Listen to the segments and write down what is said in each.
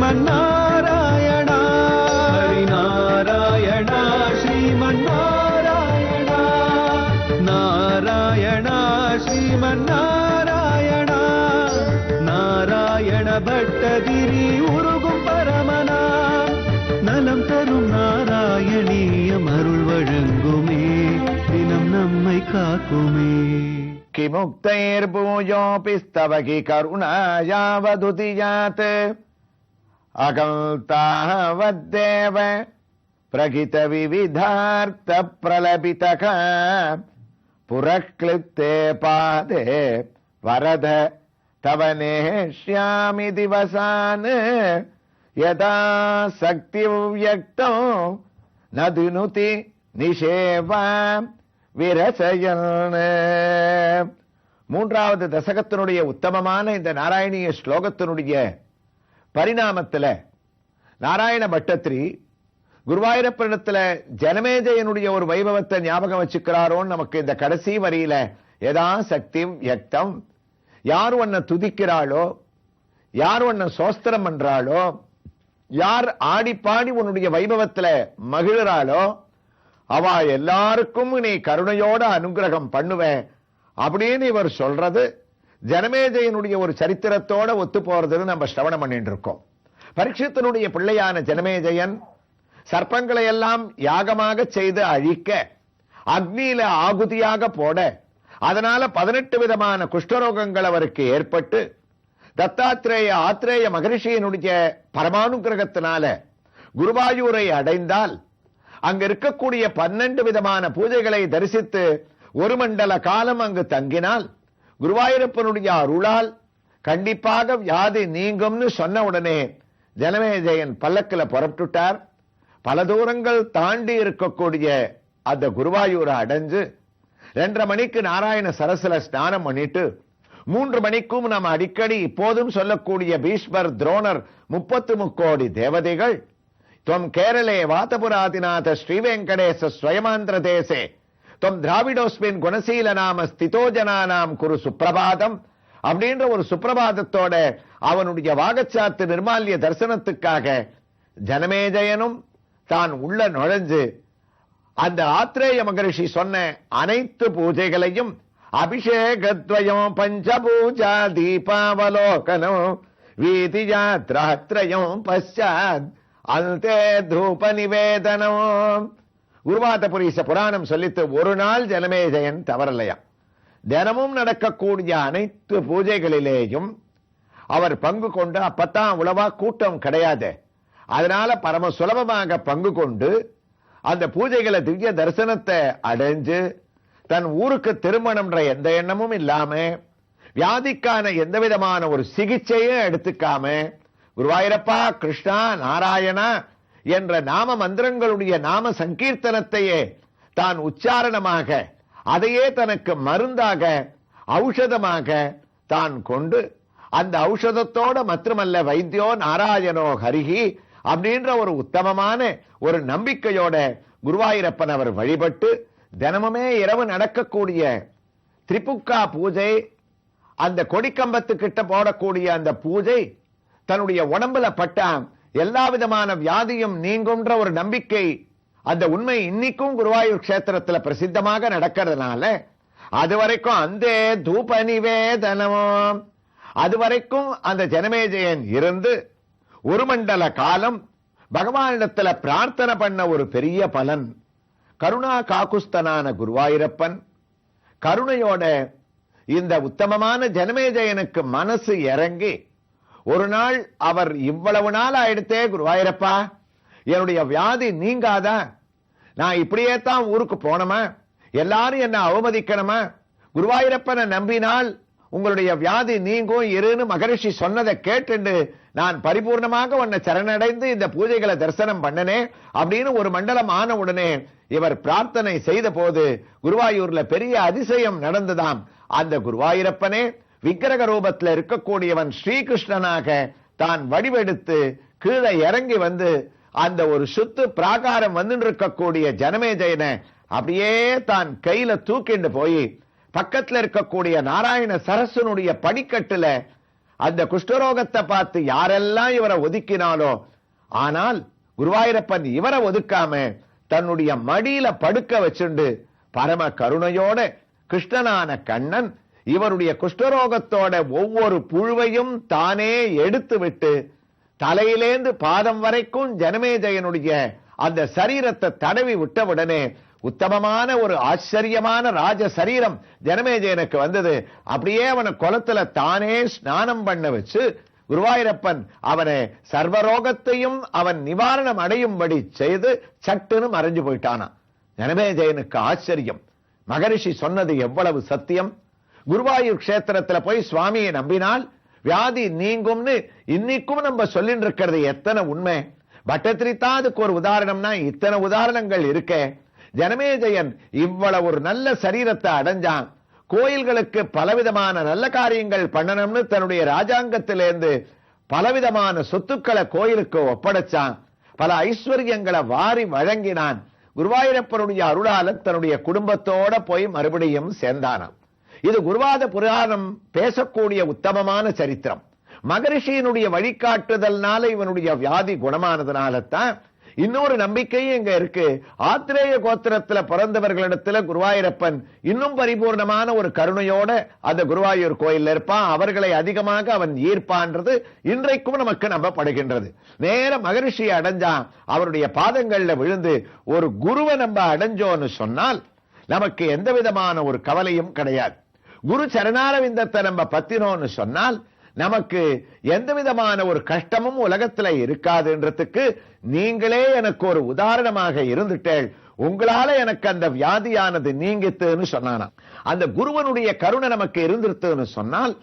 ஸ்ரீமன்னாராயணா ஹரிநாராயணா ஸ்ரீமன்னாராயணா நாராயணா ஸ்ரீமன்னாராயணா நாராயண பட்டதிரி உருகும் பரமனா நலம் தரும் நாராயணீயம் அருள் வழங்குமே தினம் நம்மை காக்குமே. किमुक्तैर्भूयोऽपिस्तवकि करुणायावदुतियात् अकल्तावद्देव प्रगितविविधार्थप्रलपितः पुरक्लिप्ते पादे वरद तव नेष्यामि दिवसान् यदा शक्तिव्यक्तो न दिनुति निषेवा விரசயன். மூன்றாவது தசகத்தினுடைய உத்தமமான இந்த நாராயணிய ஸ்லோகத்தினுடைய பரிணாமத்தில் நாராயண பட்டத்திரி குருவாயூரப்பனிடத்துல ஜனமேஜயனுடைய ஒரு வைபவத்தை ஞாபகம் வச்சுக்கிறாரோன்னு நமக்கு இந்த கடைசி வரியில எதா சக்தி யக்தம், யார் உன்னை துதிக்கிறாளோ, யார் உன்னை சோஸ்திரம் பண்றாளோ, யார் ஆடி பாடி உன்னுடைய வைபவத்துல மகிழறாளோ அவ எல்லாருக்கும் நீ கருணையோட அனுகிரகம் பண்ணுவேன் அப்படின்னு இவர் சொல்றது ஜனமேஜயனுடைய ஒரு சரித்திரத்தோட ஒத்து போறதுன்னு நம்ம ஸ்ரவணம் பண்ணிட்டு இருக்கோம். பரீட்சித்தனுடைய பிள்ளையான ஜனமேஜயன் சர்ப்பங்களை எல்லாம் யாகமாக செய்து அழிக்க, அக்னியில ஆகுதியாக போட, அதனால 18 விதமான குஷ்டரோகங்கள் அவருக்கு ஏற்பட்டு தத்தாத்ரேய ஆத்ரேய மகரிஷியினுடைய பரமானுகிரகத்தினால குருவாயூரை அடைந்தால் அங்க இருக்கக்கூடிய 12 விதமான பூஜைகளை தரிசித்து ஒரு மண்டல காலம் அங்கு தங்கினால் குருவாயூரப்பனுடைய அருளால் கண்டிப்பாக வியாதி நீங்கும்னு சொன்ன உடனே ஜனமேஜயன் பல்லக்கில் புறப்பட்டுட்டார். பல தூரங்கள் தாண்டி இருக்கக்கூடிய அந்த குருவாயூரை அடைஞ்சு 2:30 மணிக்கு நாராயண சரஸ்ல ஸ்நானம் பண்ணிட்டு 3 மணிக்கும் நாம் அடிக்கடி இப்போதும் சொல்லக்கூடிய பீஷ்மர், துரோணர், 33 கோடி தேவதைகள் त्वं केरले वातपुरादिनाथ श्रीवेंकटेश स्वयमांध्र देशे त्वं द्राविडोस्मिन् गुणशील नाम स्थितो जनानाम कुरु सुप्रभातम அப்படின்ற ஒரு சுப்பிரபாதத்தோட அவனுடைய வாகச்சாத்து நிர்மால்ய தரிசனத்துக்காக ஜனமேஜயனும் தான் உள்ள நுழைஞ்சு அந்த ஆத்ரேய மகரிஷி சொன்ன அனைத்து பூஜைகளையும் அபிஷேகத்வயம் பஞ்சபூஜா தீபாவலோகனம் வீதி யாத்ராத்ரயம் பశ్చాத் அந்தே தூப நிவேதனம். குருவாதபுரீச புராணம் சொல்லித்து ஒரு நாள் ஜனமேஜயன் தவறலையா. தினமும் நடக்கக்கூடிய அனைத்து பூஜைகளிலேயும் அவர் பங்கு கொண்டு, அப்பத்தான் அவ்வளவா கூட்டம் கிடையாது, அதனால பரம சுலபமாக பங்கு கொண்டு அந்த பூஜைகளை திவ்ய தரிசனத்தை அடைஞ்சு தன் ஊருக்கு திருமணம்ன்ற எந்த எண்ணமும் இல்லாம, வியாதிக்கான எந்த விதமான ஒரு சிகிச்சையும் எடுத்துக்காம குருவாயூரப்பா கிருஷ்ணா நாராயணா என்ற நாம மந்திரங்களுடைய நாம சங்கீர்த்தனத்தையே தான் உச்சாரணமாக, அதையே தனக்கு மருந்தாக ஔஷதமாக தான் கொண்டு, அந்த ஔஷதத்தோட மட்டுமல்ல வைத்தியோ நாராயணோ ஹரிஹி அப்படின்ற ஒரு உத்தமமான ஒரு நம்பிக்கையோட குருவாயூரப்பன் அவர் வழிபட்டு தினமுமே இரவு நடக்கக்கூடிய திரிபுக்கா பூஜை, அந்த கொடிக்கம்பத்துக்கிட்ட போடக்கூடிய அந்த பூஜை தன்னுடைய உடம்புல பட்டா எல்லா விதமான வியாதியும் நீங்கும்ன்ற ஒரு நம்பிக்கை, அந்த உண்மை இன்னைக்கும் குருவாயூர் கஷேத்திரத்துல பிரசித்தமாக நடக்கிறதுனால அதுவரைக்கும் அந்த தூப நிவேதனமும் அதுவரைக்கும் அந்த ஜனமேஜயன் இருந்து ஒரு மண்டல காலம் பகவானிடத்துல பிரார்த்தனை பண்ண ஒரு பெரிய பலன். கருணா காக்குஸ்தனான குருவாயூரப்பன் கருணையோட இந்த உத்தமமான ஜனமேஜயனுக்கு மனசு இறங்கி ஒரு நாள் அவர் இவ்வளவு நாள் ஆயிடுத்தே குருவாயூரப்பா என்னுடைய வியாதி நீங்காதா, நான் இப்படியே தான் ஊருக்கு போனமா, எல்லாரும் என்ன அவமதிக்கணுமா, குருவாயூரப்பனை நம்பினால் உங்களுடைய வியாதி நீங்கும் இருன்னு மகரிஷி சொன்னதை கேட்டு நான் பரிபூர்ணமாக உன்னை சரணடைந்து இந்த பூஜைகளை தரிசனம் பண்ணனே அப்படின்னு ஒரு மண்டலம் ஆன உடனே இவர் பிரார்த்தனை செய்த போது குருவாயூர்ல பெரிய அதிசயம் நடந்ததாம். அந்த குருவாயூரப்பனே விக்கிரக ரூபத்தில் இருக்கக்கூடியவன் ஸ்ரீகிருஷ்ணனாக தான் வடிவெடுத்து கீழே இறங்கி வந்து அந்த ஒரு சுத்து பிராகாரம் வந்து இருக்கக்கூடிய ஜனமேஜயனை அப்படியே தான் கையில தூக்கிண்டு போய் பக்கத்துல இருக்கக்கூடிய நாராயண சரஸ்வனுடைய படிக்கட்டுல அந்த குஷ்டரோகத்தை பார்த்து யாரெல்லாம் இவரை ஒதுக்கினாலோ, ஆனால் குருவாயூரப்பன் இவரை ஒதுக்காம தன்னுடைய மடியில படுக்க வச்சுண்டு பரம கருணையோட கிருஷ்ணனான கண்ணன் இவருடைய குஷ்டரோகத்தோட ஒவ்வொரு புழுவையும் தானே எடுத்து விட்டு தலையிலேந்து பாதம் வரைக்கும் ஜனமேஜயனுடைய அந்த சரீரத்தை தடவி விட்டவுடனே உத்தமமான ஒரு ஆச்சரியமான ராஜ சரீரம் ஜனமேஜயனுக்கு வந்தது. அப்படியே அவனை குளத்துல தானே ஸ்நானம் பண்ண வச்சு குருவாயூரப்பன் அவனை சர்வரோகத்தையும் அவன் நிவாரணம் அடையும்படி செய்து சட்டுன்னு மறைஞ்சு போயிட்டானா. ஜனமேஜயனுக்கு ஆச்சரியம். மகரிஷி சொன்னது எவ்வளவு சத்தியம். குருவாயூர் கஷேத்திரத்துல போய் சுவாமியை நம்பினால் வியாதி நீங்கும்னு இன்னைக்கும் நம்ம சொல்லிட்டு இருக்கிறது எத்தனை உண்மை. பட்டத்திரி தான் அதுக்கு ஒரு உதாரணம்னா இத்தனை உதாரணங்கள் இருக்க. ஜனமேஜயன் இவ்வளவு ஒரு நல்ல சரீரத்தை அடைஞ்சான். கோயில்களுக்கு பலவிதமான நல்ல காரியங்கள் பண்ணணும்னு தன்னுடைய ராஜாங்கத்திலிருந்து பலவிதமான சொத்துக்களை கோயிலுக்கு ஒப்படைச்சான். பல ஐஸ்வர்யங்களை வாரி வழங்கினான். குருவாயூரப்பனுடைய அருளால தன்னுடைய குடும்பத்தோட போய் மறுபடியும் சேர்ந்தானாம். இது குருவாத புராணம் பேசக்கூடிய உத்தமமான சரித்திரம். மகரிஷியினுடைய வழிகாட்டுதல்னால இவனுடைய வியாதி குணமானதுனால தான் இன்னொரு நம்பிக்கையும் இங்க இருக்கு. ஆத்திரேய கோத்திரத்துல பிறந்தவர்களிடத்துல குருவாயூரப்பன் இன்னும் பரிபூர்ணமான ஒரு கருணையோட அந்த குருவாயூர் கோயில் இருப்பான். அவர்களை அதிகமாக அவன் ஈர்ப்பான்றது இன்றைக்கும் நமக்கு நம்பப்படுகின்றது. நேர மகரிஷி அடைஞ்சான். அவருடைய பாதங்கள்ல விழுந்து ஒரு குருவை நம்ம அடைஞ்சோன்னு சொன்னால் நமக்கு எந்த விதமான ஒரு கவலையும் கிடையாது. குரு சரணாரவிந்தத்தை நம்ம பத்தினோன்னு சொன்னால் நமக்கு எந்த விதமான ஒரு கஷ்டமும் உலகத்துல இருக்காதுன்றதுக்கு நீங்களே எனக்கு ஒரு உதாரணமாக இருந்துட்டேள். உங்களால எனக்கு அந்த வியாதியானது நீங்கித்துன்னு சொன்னானா. அந்த குருவனுடைய கருணை நமக்கு இருந்துருத்துன்னு சொன்னால்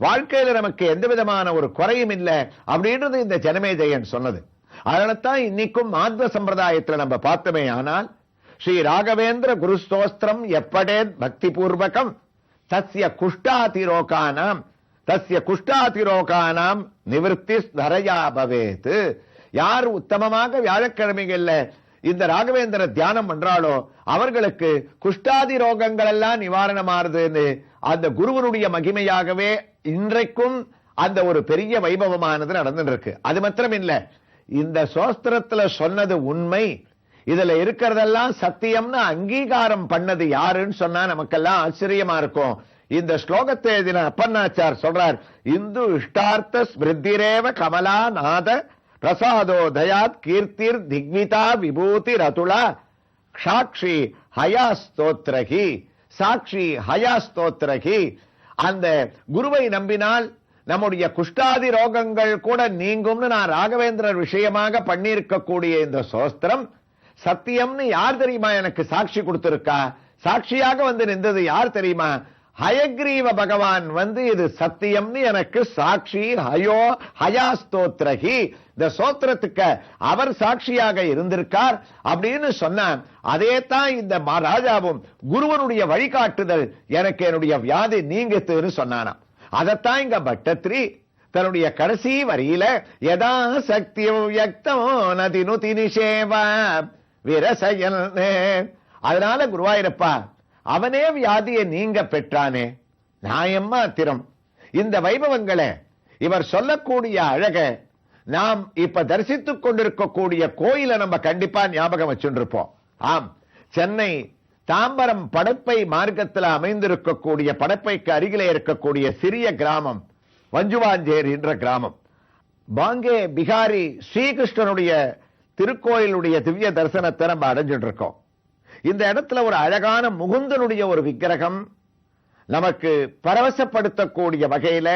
வாழ்க்கையில நமக்கு எந்த விதமான ஒரு குறையும் இல்லை அப்படின்றது இந்த ஜனமேஜயன் சொன்னது. அதனால்தான் இன்னைக்கும் மாத்வ சம்பிரதாயத்துல நம்ம பார்த்தோமே. ஆனால் ஸ்ரீ ராகவேந்திர குரு ஸ்தோஸ்திரம் எப்படே பக்தி பூர்வகம் தஸ்ய குஷ்டாதிரோகானாம் நிவர்த்தி தரையா பவேத். யார் உத்தமமாக வியாழக்கிழமைகள்ல இந்த ராகவேந்திர தியானம் பண்றாளோ அவர்களுக்கு குஷ்டாதி ரோகங்கள் எல்லாம் நிவாரணமாறுதுன்னு அந்த குருவனுடைய மகிமையாகவே இன்றைக்கும் அந்த ஒரு பெரிய வைபவமானது நடந்துட்டு இருக்கு. அது மாத்திரம் இல்ல, இந்த சோஸ்திரத்துல சொன்னது உண்மை, இதுல இருக்கிறதெல்லாம் சத்தியம்னு அங்கீகாரம் பண்ணது யாருன்னு சொன்னா நமக்கெல்லாம் ஆச்சரியமா இருக்கும். இந்த ஸ்லோகத்தை எழுதின அப்பன்னாச்சார் சொல்றார், இந்து இஷ்டார்த்த ஸ்மிருதிரேவ கமலா நாத பிரசாதோ தயாத் கீர்த்திர் திக்விதா விபூதி ரதுளா சாட்சி ஹயாஸ்தோத்ரகி. சாட்சி ஹயாஸ்தோத்ரகி. அந்த குருவை நம்பினால் நம்முடைய குஷ்டாதி ரோகங்கள் கூட நீங்கும்னு நான் ராகவேந்திரர் விஷயமாக பண்ணியிருக்கக்கூடிய இந்த சோஸ்திரம் சத்தியம்னு யார் தெரியுமா எனக்கு சாட்சி கொடுத்திருக்கா? சாட்சியாக வந்து நின்றது யார் தெரியுமா? ஹயக்ரீவ பகவான் வந்து இது சத்தியம்னு எனக்கு சாட்சி ஹயாஸ்தோத்ரகி. இந்த சோத்திரத்துக்கு அவர் சாட்சியாக இருந்திருக்கார் அப்படின்னு சொன்னான். அதே தான் இந்த ராஜாவும் குருவனுடைய வழிகாட்டுதல் எனக்கு என்னுடைய வியாதி நீங்கித்துன்னு சொன்னானா. அதத்தான் இங்க பட்டத்ரி தன்னுடைய கடைசி வரியில யதா சக்தியோ யக்தமோ நதினுதி நிஷேவ விரசயன். அதனால குருவாயூரப்பா அவனே வியாதியை நீங்க பெற்றானே, நியாயமா திறம். இந்த வைபவங்களை இவர் சொல்லக்கூடிய அழக நாம் இப்ப தரிசித்துக் கொண்டிருக்கக்கூடிய கோயிலை நம்ம கண்டிப்பா ஞாபகம் வச்சுருப்போம். ஆம், சென்னை தாம்பரம் படப்பை மார்க்கத்தில் அமைந்திருக்கக்கூடிய படப்பைக்கு அருகிலே இருக்கக்கூடிய சிறிய கிராமம் வஞ்சுவாஞ்சேரி என்ற கிராமம். பாங்கே பிகாரி ஸ்ரீகிருஷ்ணனுடைய திருக்கோயிலுடைய திவ்ய தரிசனத்தை நம்ம அடைஞ்சிட்டு இருக்கோம். இந்த இடத்துல ஒரு அழகான முகுந்தனுடைய ஒரு விக்கிரகம் நமக்கு பரவசப்படுத்தக்கூடிய வகையில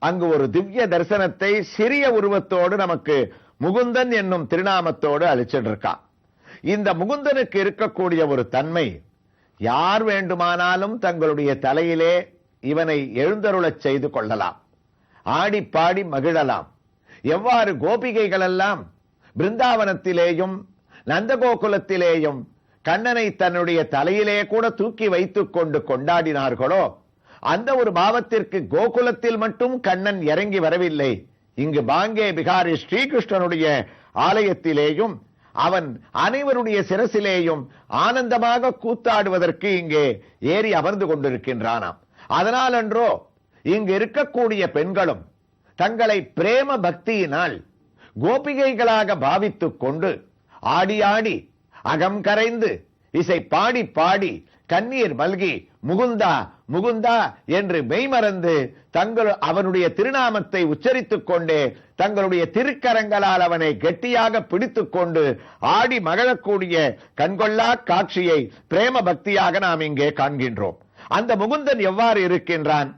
அங்கு ஒரு திவ்ய தரிசனத்தை சிறிய உருவத்தோடு நமக்கு முகுந்தன் என்னும் திருநாமத்தோடு அளிச்சிட்டு இருக்கான். இந்த முகுந்தனுக்கு இருக்கக்கூடிய ஒரு தன்மை, யார் வேண்டுமானாலும் தங்களுடைய தலையிலே இவனை எழுந்தருளச் செய்து கொள்ளலாம், ஆடி பாடி மகிழலாம். எவ்வாறு கோபிகைகள் எல்லாம் பிருந்தாவனத்திலேயும் நந்தகோகுலத்திலேயும் கண்ணனை தன்னுடைய தலையிலே கூட தூக்கி வைத்துக் கொண்டு கொண்டாடினார்களோ, அந்த ஒரு பாவத்திற்கு கோகுலத்தில் மட்டும் கண்ணன் இறங்கி வரவில்லை. இங்கு பாங்கே பிகாரி ஸ்ரீகிருஷ்ணனுடைய ஆலயத்திலேயும் அவன் அனைவருடைய சிரசிலேயும் ஆனந்தமாக கூத்தாடுவதற்கு இங்கே ஏறி அமர்ந்து கொண்டிருக்கின்றானாம். அதனால் அன்றோ இங்கு இருக்கக்கூடிய பெண்களும் தங்களை பிரேம பக்தியினால் கோபிகைகளாக பாவித்துக் கொண்டு ஆடி ஆடி அகம் கரைந்து இசை பாடி பாடி கண்ணீர் மல்கி முகுந்தா முகுந்தா என்று மெய்மறந்து அவனுடைய திருநாமத்தை உச்சரித்துக் கொண்டே தங்களுடைய திருக்கரங்களால் அவனை கெட்டியாக பிடித்துக் கொண்டு ஆடி மகிழக்கூடிய கண்கொள்ளா காட்சியை பிரேம பக்தியாக நாம் இங்கே காண்கின்றோம். அந்த முகுந்தன் எவ்வாறு இருக்கின்றான்?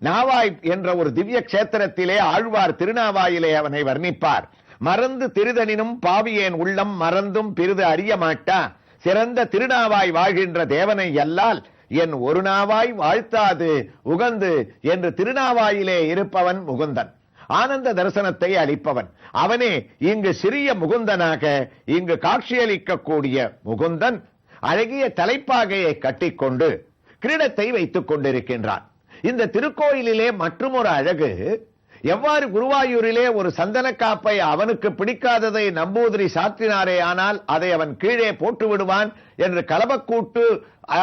நாவாய் என்ற ஒரு திவ்ய கஷேத்திரத்திலே ஆழ்வார் திருநாவாயிலே அவனை வர்ணிப்பார். மறந்து திருதனினும் பாவியேன் உள்ளம் மறந்தும் பிறிது அறிய மாட்டா, சிறந்த திருநாவாய் வாழ்கின்ற தேவனை அல்லால் என் ஒரு நாவாய் வாழ்த்தாது உகந்து என்று திருநாவாயிலே இருப்பவன் முகுந்தன். ஆனந்த தரிசனத்தை அளிப்பவன் அவனே. இங்கு சிறிய முகுந்தனாக இங்கு காட்சியளிக்கக்கூடிய முகுந்தன் அழகிய தலைப்பாகையை கட்டிக்கொண்டு கிரீடத்தை வைத்துக் கொண்டிருக்கின்றான். இந்த திருக்கோயிலிலே மற்றும் ஒரு அழகு, எவ்வாறு குருவாயூரிலே ஒரு சந்தன காப்பை அவனுக்கு பிடிக்காததை நம்பூதிரி சாற்றினாரே ஆனால் அதை அவன் கீழே போட்டு விடுவான் என்று கலபக்கூட்டு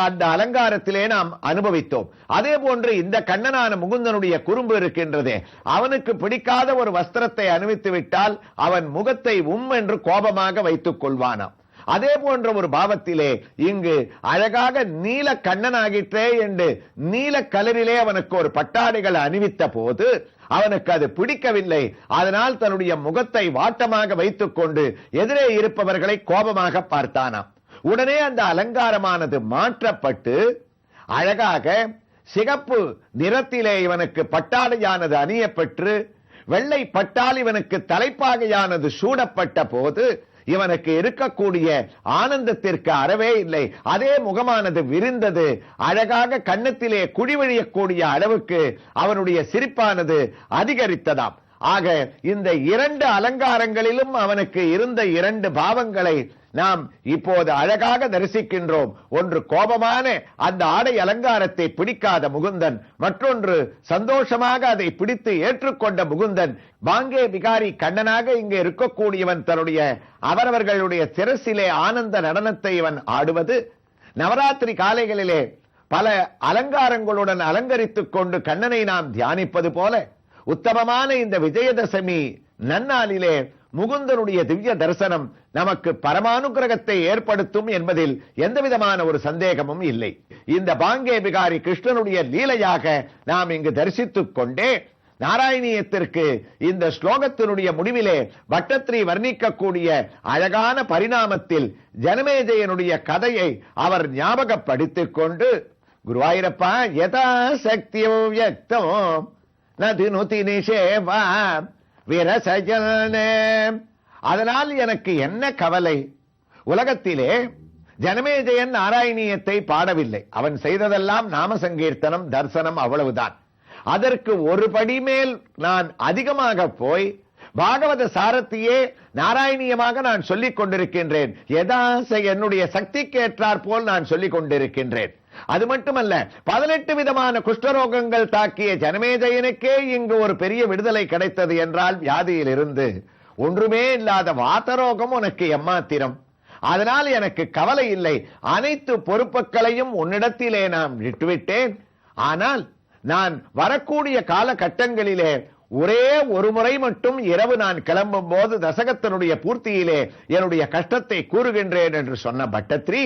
அந்த அலங்காரத்திலே நாம் அனுபவித்தோம். அதே போன்று இந்த கண்ணனான முகுந்தனுடைய குறும்பு இருக்கின்றதே, அவனுக்கு பிடிக்காத ஒரு வஸ்திரத்தை அணிவித்து விட்டால் அவன் முகத்தை என்று கோபமாக வைத்துக் கொள்வானாம். அதே போன்ற ஒரு பாவத்திலே இங்கு அழகாக நீல கண்ணனாகிற்றே என்று நீல கலரிலே அவனுக்கு ஒரு பட்டாடைகள் அணிவித்த போது அவனுக்கு அது பிடிக்கவில்லை. அதனால் தன்னுடைய முகத்தை வாட்டமாக வைத்துக் கொண்டு எதிரே இருப்பவர்களை கோபமாக பார்த்தானாம். உடனே அந்த அலங்காரமானது மாற்றப்பட்டு அழகாக சிகப்பு நிறத்திலே இவனுக்கு பட்டாடையானது அணியப்பெற்று வெள்ளை பட்டால் இவனுக்கு தலைப்பாகையானது சூடப்பட்ட போது இவனுக்கு இருக்கக்கூடிய ஆனந்தத்திற்கு அறவே இல்லை. அதே முகமானது விரிந்தது. அழகாக கன்னத்திலே குழிவழியக்கூடிய அளவுக்கு அவனுடைய சிரிப்பானது அதிகரித்ததாம். ஆக இந்த இரண்டு அலங்காரங்களிலும் அவனுக்கு இருந்த இரண்டு பாவங்களை நாம் இப்போது அழகாக தரிசிக்கின்றோம். ஒன்று கோபமான அந்த ஆடை அலங்காரத்தை பிடிக்காத முகுந்தன், மற்றொன்று சந்தோஷமாக அதை பிடித்து ஏற்றுக்கொண்ட முகுந்தன். பாங்கே பிகாரி கண்ணனாக இங்கே இருக்கக்கூடியவன் தன்னுடைய அவரவர்களுடைய சிரசிலே ஆனந்த நடனத்தை இவன் ஆடுவது. நவராத்திரி காலைகளிலே பல அலங்காரங்களுடன் அலங்கரித்துக் கொண்டு கண்ணனை நாம் தியானிப்பது போல உத்தமமான இந்த விஜயதசமி நன்னாளிலே முகுந்தனுடைய திவ்ய தரிசனம் நமக்கு பரமானுகிரகத்தை ஏற்படுத்தும் என்பதில் எந்தவிதமான ஒரு சந்தேகமும் இல்லை. இந்த பாங்கே பிகாரி கிருஷ்ணனுடைய லீலையாக நாம் இங்கு தரிசித்துக் கொண்டே நாராயணியத்திற்கு இந்த ஸ்லோகத்தினுடைய முடிவிலே பட்டத்திரி வர்ணிக்கக்கூடிய அழகான பரிணாமத்தில் ஜனமேஜயனுடைய கதையை அவர் ஞாபகப்படுத்திக் கொண்டு, குருவாயூரப்பா யதா சக்தியோ யக்தோ நதினுதி நிஷேவா விரசஜனே. அதனால் எனக்கு என்ன கவலை? உலகத்திலே ஜனமேஜயன் நாராயணியத்தை பாடவில்லை. அவன் செய்ததெல்லாம் நாம சங்கீர்த்தனம் தர்சனம், அவ்வளவுதான். அதற்கு ஒரு படி மேல் நான் அதிகமாக போய் பாகவத சாரத்தையே நாராயணியமாக நான் சொல்லிக் கொண்டிருக்கின்றேன். யதாச என்னுடைய சக்திக்கு ஏற்றாற் போல் நான் சொல்லிக் கொண்டிருக்கின்றேன். அது மட்டுமல்ல, 18 விதமான குஷ்டரோகங்கள் தாக்கிய ஜனமேஜயனுக்கே இங்கு ஒரு பெரிய விடுதலை கிடைத்தது என்றால் வியாதியில் இருந்து ஒன்றுமே இல்லாத வாதரோகம் உனக்கு எம்மாத்திரம். அதனால் எனக்கு கவலை இல்லை. அனைத்து பொறுப்புகளையும் உன்னிடத்திலே நான் விட்டுவிட்டேன். ஆனால் நான் வரக்கூடிய காலகட்டங்களிலே ஒரே ஒரு முறை மட்டும் இரவு நான் கிளம்பும் போது தசகத்தினுடைய பூர்த்தியிலே என்னுடைய கஷ்டத்தை கூறுகின்றேன் என்று சொன்ன பட்டத்திரி,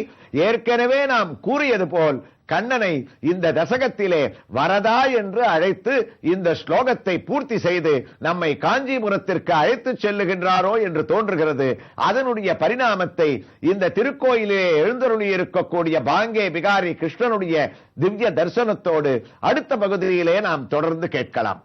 ஏற்கனவே நாம் கூறியது போல் கண்ணனை இந்த தசகத்திலே வரதா என்று அழைத்து இந்த ஸ்லோகத்தை பூர்த்தி செய்து நம்மை காஞ்சிபுரத்திற்கு அழைத்து செல்லுகின்றாரோ என்று தோன்றுகிறது. அதனுடைய பரிணாமத்தை இந்த திருக்கோயிலே எழுந்தருளி இருக்கக்கூடிய பாங்கே பிகாரி கிருஷ்ணனுடைய திவ்ய தரிசனத்தோடு அடுத்த பகுதியிலே நாம் தொடர்ந்து கேட்கலாம்.